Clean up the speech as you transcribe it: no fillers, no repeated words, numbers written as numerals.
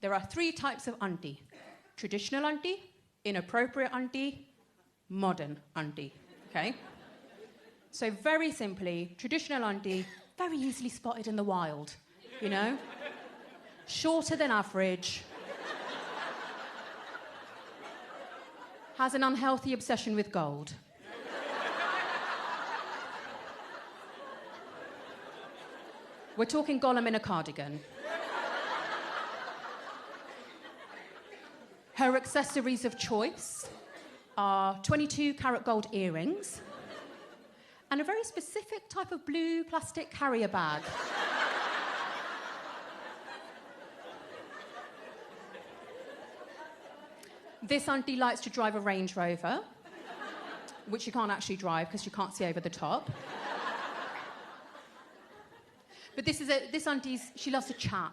There are 3 types of auntie. Traditional auntie, inappropriate auntie, modern auntie, okay? So very simply, traditional auntie, very easily spotted in the wild, you know? Shorter than average, has an unhealthy obsession with gold. We're talking Gollum in a cardigan. Her accessories of choice are 22-carat gold earrings and a very specific type of blue plastic carrier bag. This auntie likes to drive a Range Rover, which you can't actually drive because you can't see over the top. But this auntie, she loves to chat.